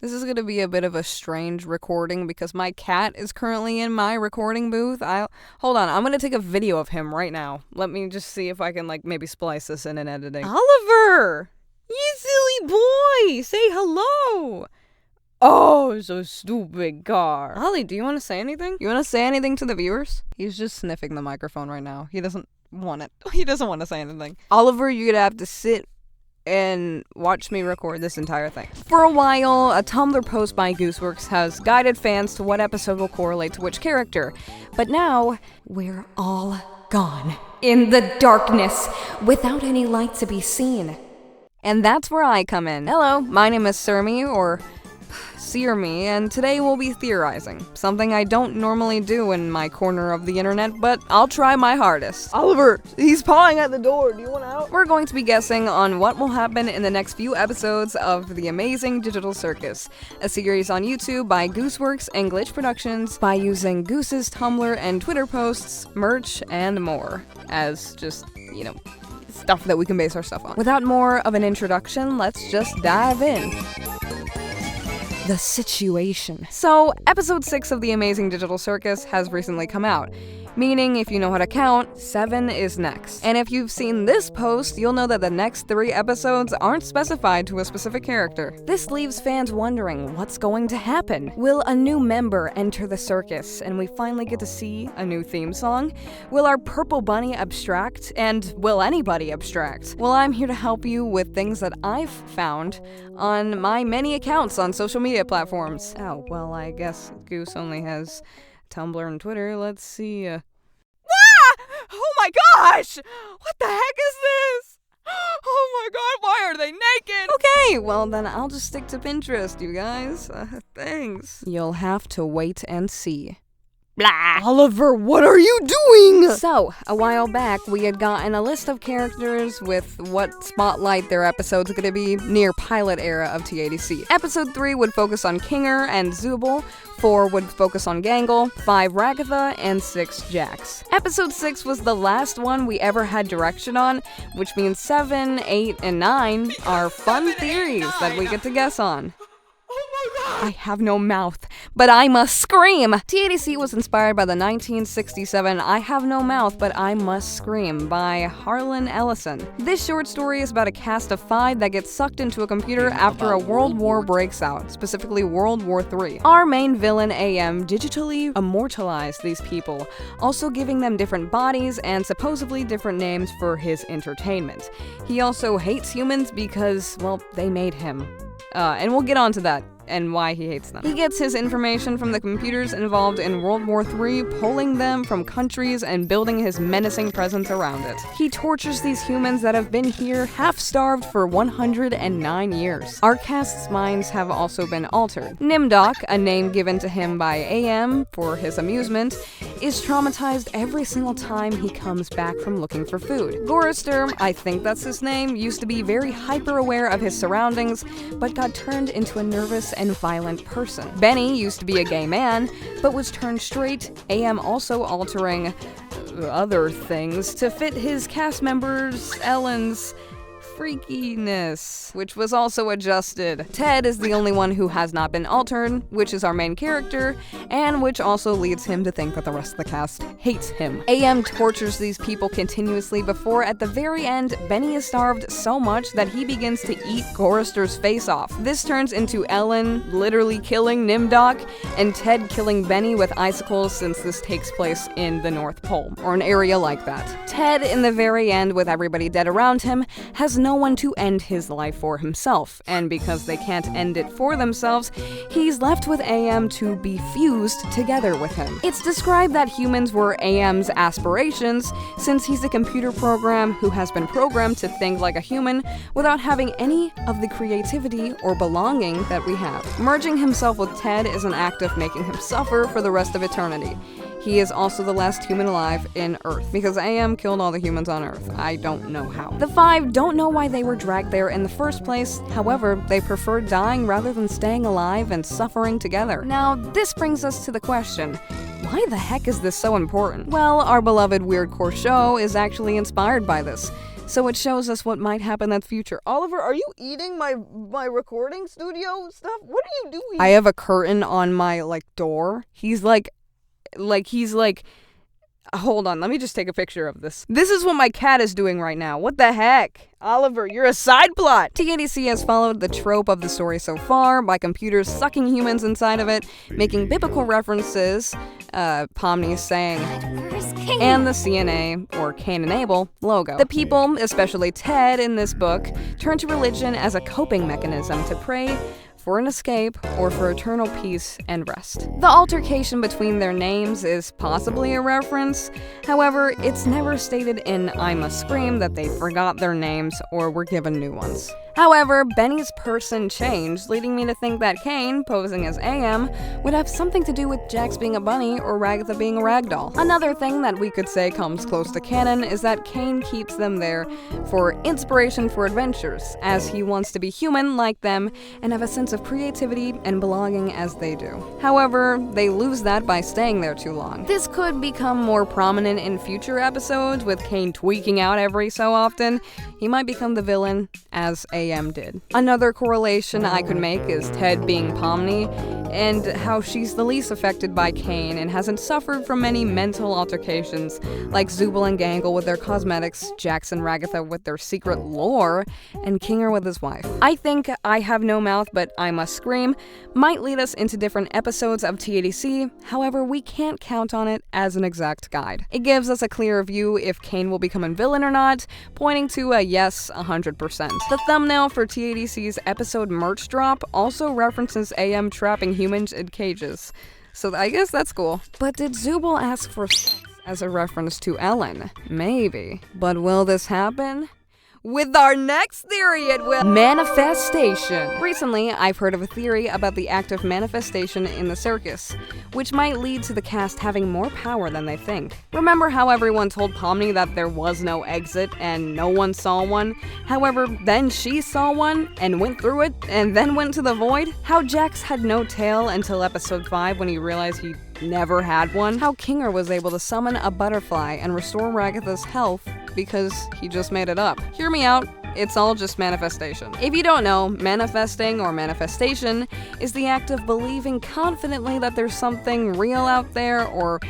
This is gonna be a bit of a strange recording because my cat is currently in my recording booth. Hold on, I'm gonna take a video of him right now. Let me just see if I can, maybe splice this in editing. Oliver! You silly boy! Say hello! Oh, so stupid car. Ollie, do you want to say anything? You want to say anything to the viewers? He's just sniffing the microphone right now. He doesn't want it. He doesn't want to say anything. Oliver, you're gonna have to sit and watch me record this entire thing. For a while, a Tumblr post by Gooseworx has guided fans to what episode will correlate to which character. But now, we're all gone. In the darkness, without any light to be seen. And that's where I come in. Hello, my name is Surmi, or Searme, and today we'll be theorizing. Something I don't normally do in my corner of the internet, but I'll try my hardest. Oliver, he's pawing at the door. Do you want out? We're going to be guessing on what will happen in the next few episodes of the Amazing Digital Circus, a series on YouTube by Gooseworx and Glitch Productions by using Goose's Tumblr and Twitter posts, merch, and more as just, stuff that we can base our stuff on. Without more of an introduction, let's just dive in. The situation. So, episode 6 of the Amazing Digital Circus has recently come out, meaning if you know how to count, 7 is next. And if you've seen this post, you'll know that the next 3 episodes aren't specified to a specific character. This leaves fans wondering what's going to happen. Will a new member enter the circus and we finally get to see a new theme song? Will our purple bunny abstract? And will anybody abstract? Well, I'm here to help you with things that I've found on my many accounts on social media platforms. Oh, well, I guess Goose only has Tumblr and Twitter. Let's see. Oh my gosh! What the heck is this? Oh my god, why are they naked? Okay, well then I'll just stick to Pinterest, you guys. Thanks. You'll have to wait and see. Blah. Oliver, what are you doing? So, a while back, we had gotten a list of characters with what spotlight their episode's gonna be near pilot era of TADC. Episode 3 would focus on Kinger and Zooble, 4 would focus on Gangle, 5 Ragatha, and 6 JAXY. Episode 6 was the last one we ever had direction on, which means 7, 8, and 9 are fun theories that we get to guess on. I have no mouth, but I must scream! TADC was inspired by the 1967 I Have No Mouth, But I Must Scream by Harlan Ellison. This short story is about a cast of 5 that gets sucked into a computer after a world war breaks out, specifically World War III. Our main villain, AM, digitally immortalized these people, also giving them different bodies and supposedly different names for his entertainment. He also hates humans because, well, they made him. And we'll get onto that and why he hates them. He gets his information from the computers involved in World War III, pulling them from countries and building his menacing presence around it. He tortures these humans that have been here half-starved for 109 years. Our cast's minds have also been altered. Nimdok, a name given to him by AM for his amusement, is traumatized every single time he comes back from looking for food. Gorister, I think that's his name, used to be very hyper-aware of his surroundings, but got turned into a nervous and violent person. Benny used to be a gay man, but was turned straight, AM also altering other things to fit his cast members, Ellen's freakiness, which was also adjusted. Ted is the only one who has not been altered, which is our main character, and which also leads him to think that the rest of the cast hates him. AM tortures these people continuously before, at the very end, Benny is starved so much that he begins to eat Gorister's face off. This turns into Ellen literally killing Nimdok, and Ted killing Benny with icicles, since this takes place in the North Pole, or an area like that. Ted, in the very end, with everybody dead around him, has no one to end his life for himself, and because they can't end it for themselves, he's left with AM to be fused together with him. It's described that humans were AM's aspirations, since he's a computer program who has been programmed to think like a human without having any of the creativity or belonging that we have. Merging himself with Ted is an act of making him suffer for the rest of eternity. He is also the last human alive in Earth, because AM killed all the humans on Earth. I don't know how. The 5 don't know why they were dragged there in the first place, however, they prefer dying rather than staying alive and suffering together. Now, this brings us to the question, why the heck is this so important? Well, our beloved weirdcore show is actually inspired by this. so it shows us what might happen in the future. Oliver, are you eating my recording studio stuff? What are you doing? I have a curtain on my, door. He's hold on, let me just take a picture of this. This is what my cat is doing right now. What the heck? Oliver, you're a side plot! TADC has followed the trope of the story so far by computers sucking humans inside of it, making biblical references, Pomni's saying, and the CNA, or Cain and Abel, logo. The people, especially Ted in this book, turn to religion as a coping mechanism to pray for an escape, or for eternal peace and rest. The altercation between their names is possibly a reference, however, it's never stated in I Must Scream that they forgot their names or were given new ones. However, Benny's person changed, leading me to think that Caine, posing as AM, would have something to do with Jax being a bunny or Ragatha being a ragdoll. Another thing that we could say comes close to canon is that Caine keeps them there for inspiration for adventures, as he wants to be human like them and have a sense of creativity and belonging as they do. However, they lose that by staying there too long. This could become more prominent in future episodes, with Caine tweaking out every so often. He might become the villain, as AM did. Another correlation I could make is Ted being Pomni, and how she's the least affected by Caine and hasn't suffered from any mental altercations like Zooble and Gangle with their cosmetics, Jax and Ragatha with their secret lore, and Kinger with his wife. I think I Have No Mouth But I Must Scream might lead us into different episodes of TADC, however we can't count on it as an exact guide. It gives us a clearer view if Caine will become a villain or not, pointing to a yes 100%. The thumbnail for TADC's episode merch drop also references AM trapping humans in cages, so I guess that's cool. But did Zooble ask for sex as a reference to Ellen? Maybe. But will this happen? With our next theory, it will. Manifestation. Recently, I've heard of a theory about the act of manifestation in the circus, which might lead to the cast having more power than they think. Remember how everyone told Pomni that there was no exit and no one saw one? However, then she saw one and went through it and then went to the void? How Jax had no tail until episode 5 when he realized he never had one? How Kinger was able to summon a butterfly and restore Ragatha's health because he just made it up. Hear me out, it's all just manifestation. If you don't know, manifesting or manifestation is the act of believing confidently that there's something real out there, or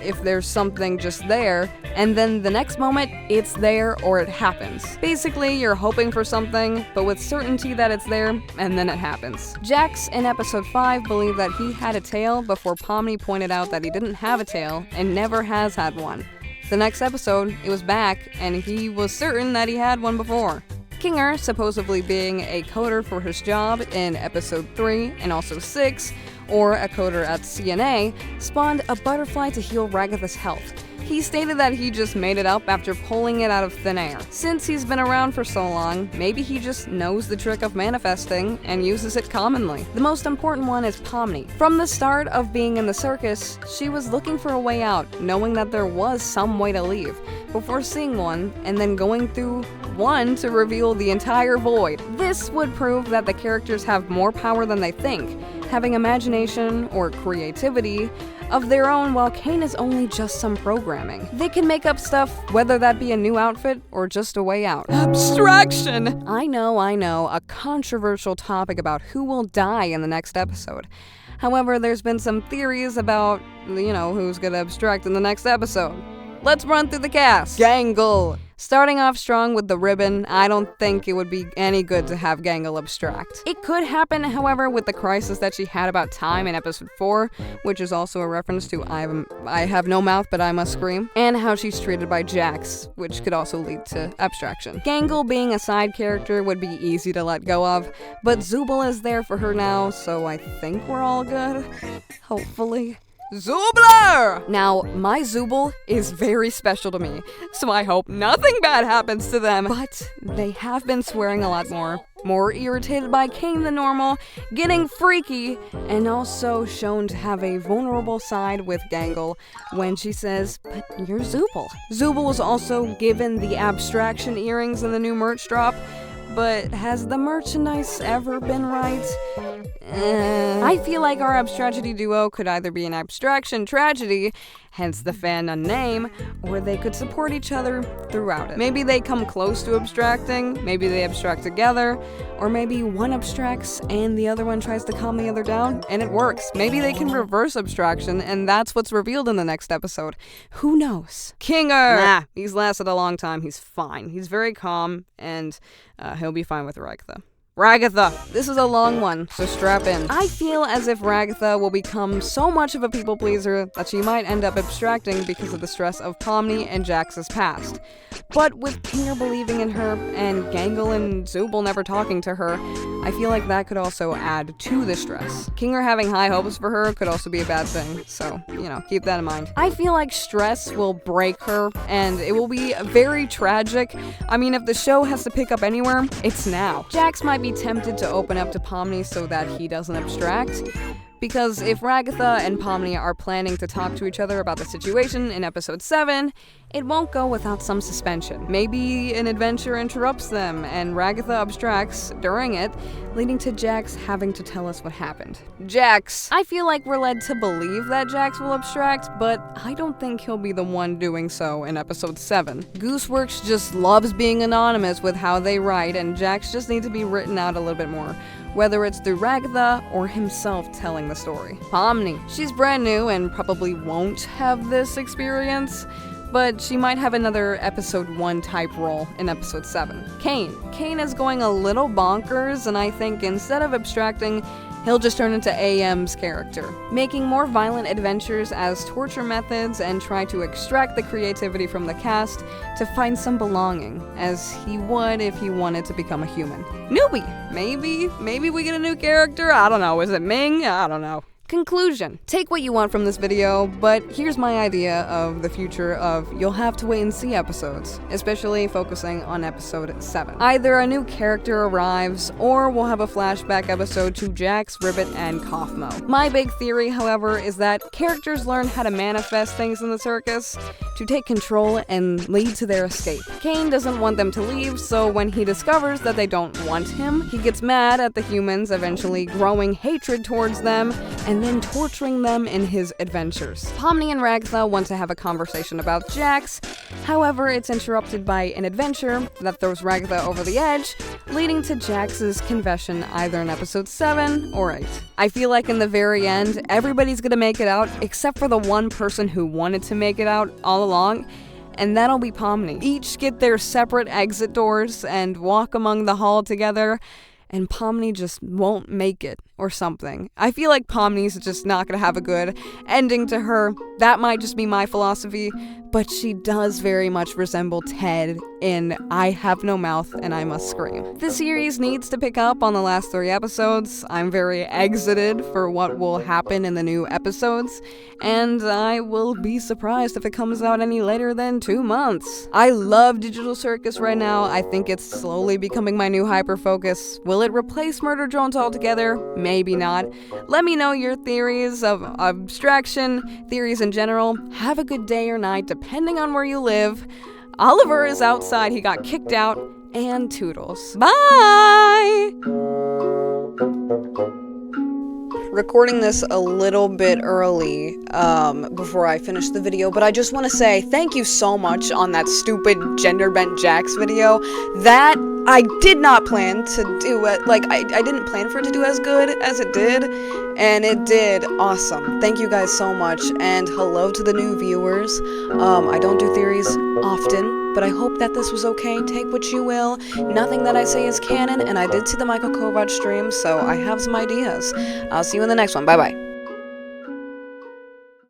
if there's something just there, and then the next moment, it's there or it happens. Basically, you're hoping for something, but with certainty that it's there, and then it happens. Jax in episode 5 believed that he had a tail before Pomni pointed out that he didn't have a tail and never has had one. The next episode, it was back, and he was certain that he had one before. Kinger, supposedly being a coder for his job in episode 3 and also 6, or a coder at CNA, spawned a butterfly to heal Ragatha's health. He stated that he just made it up after pulling it out of thin air. Since he's been around for so long, maybe he just knows the trick of manifesting and uses it commonly. The most important one is Pomni. From the start of being in the circus, she was looking for a way out, knowing that there was some way to leave, before seeing one, and then going through one to reveal the entire void. This would prove that the characters have more power than they think, having imagination or creativity of their own, while Caine is only just some programming. They can make up stuff, whether that be a new outfit or just a way out. Abstraction! I know, a controversial topic about who will die in the next episode. However, there's been some theories about, who's gonna abstract in the next episode. Let's run through the cast. Gangle! Starting off strong with the ribbon, I don't think it would be any good to have Gangle abstract. It could happen, however, with the crisis that she had about time in episode 4, which is also a reference to I Have No Mouth But I Must Scream, and how she's treated by Jax, which could also lead to abstraction. Gangle being a side character would be easy to let go of, but Zooble is there for her now, so I think we're all good. Hopefully. Zoobler! Now, my Zooble is very special to me, so I hope nothing bad happens to them. But they have been swearing a lot more irritated by Caine than normal, getting freaky, and also shown to have a vulnerable side with Gangle when she says, "But you're Zooble." Zooble was also given the abstraction earrings in the new merch drop, but has the merchandise ever been right? I feel like our abstractity duo could either be an abstraction tragedy, hence the fandom name, or they could support each other throughout it. Maybe they come close to abstracting, maybe they abstract together, or maybe one abstracts and the other one tries to calm the other down, and it works. Maybe they can reverse abstraction, and that's what's revealed in the next episode. Who knows? Kinger! Nah, he's lasted a long time. He's fine. He's very calm, and he'll be fine with Ragatha. Ragatha! This is a long one, so strap in. I feel as if Ragatha will become so much of a people pleaser that she might end up abstracting because of the stress of Pomni and Jax's past. But with Kinger believing in her, and Gangle and Zooble never talking to her, I feel like that could also add to the stress. Kinger having high hopes for her could also be a bad thing, so, keep that in mind. I feel like stress will break her, and it will be very tragic. I mean, if the show has to pick up anywhere, it's now. Jax might be tempted to open up to Pomni so that he doesn't abstract, because if Ragatha and Pomni are planning to talk to each other about the situation in episode 7, it won't go without some suspension. Maybe an adventure interrupts them, and Ragatha abstracts during it, leading to Jax having to tell us what happened. Jax! I feel like we're led to believe that Jax will abstract, but I don't think he'll be the one doing so in episode 7. Gooseworx just loves being anonymous with how they write, and Jax just needs to be written out a little bit more, whether it's through Ragatha or himself telling the story. Pomni. She's brand new and probably won't have this experience, but she might have another episode 1 type role in episode 7. Caine. Caine is going a little bonkers, and I think instead of abstracting, he'll just turn into AM's character, making more violent adventures as torture methods and try to extract the creativity from the cast to find some belonging, as he would if he wanted to become a human. Newbie! Maybe we get a new character? I don't know. Is it Ming? I don't know. Conclusion. Take what you want from this video, but here's my idea of the future of you'll have to wait and see episodes, especially focusing on episode 7. Either a new character arrives, or we'll have a flashback episode to Jax, Ribbit, and Kaufmo. My big theory, however, is that characters learn how to manifest things in the circus, to take control and lead to their escape. Caine doesn't want them to leave, so when he discovers that they don't want him, he gets mad at the humans, eventually growing hatred towards them, and then torturing them in his adventures. Pomni and Ragatha want to have a conversation about Jax, however it's interrupted by an adventure that throws Ragatha over the edge, leading to Jax's confession either in episode 7 or 8. I feel like in the very end, everybody's gonna make it out except for the one person who wanted to make it out all along, and that'll be Pomni. Each get their separate exit doors and walk among the hall together, and Pomni just won't make it, or something. I feel like Pomni's just not gonna have a good ending to her. That might just be my philosophy, but she does very much resemble Ted in I Have No Mouth and I Must Scream. The series needs to pick up on the last 3 episodes. I'm very excited for what will happen in the new episodes, and I will be surprised if it comes out any later than 2 months. I love Digital Circus right now. I think it's slowly becoming my new hyper-focus. Will it replace Murder Drones altogether? Maybe not. Let me know your theories of abstraction, theories in general. Have a good day or night, depending on where you live. Oliver is outside, he got kicked out, and toodles. Bye! Recording this a little bit early before I finish the video, but I just want to say thank you so much on that stupid gender-bent Jax video. That I did not plan to do it, I didn't plan for it to do as good as it did, and it did awesome. Thank you guys so much, and hello to the new viewers. I don't do theories often, but I hope that this was okay. Take what you will. Nothing that I say is canon, and I did see the Michael Kovac stream, so I have some ideas. I'll see you in the next one. Bye-bye.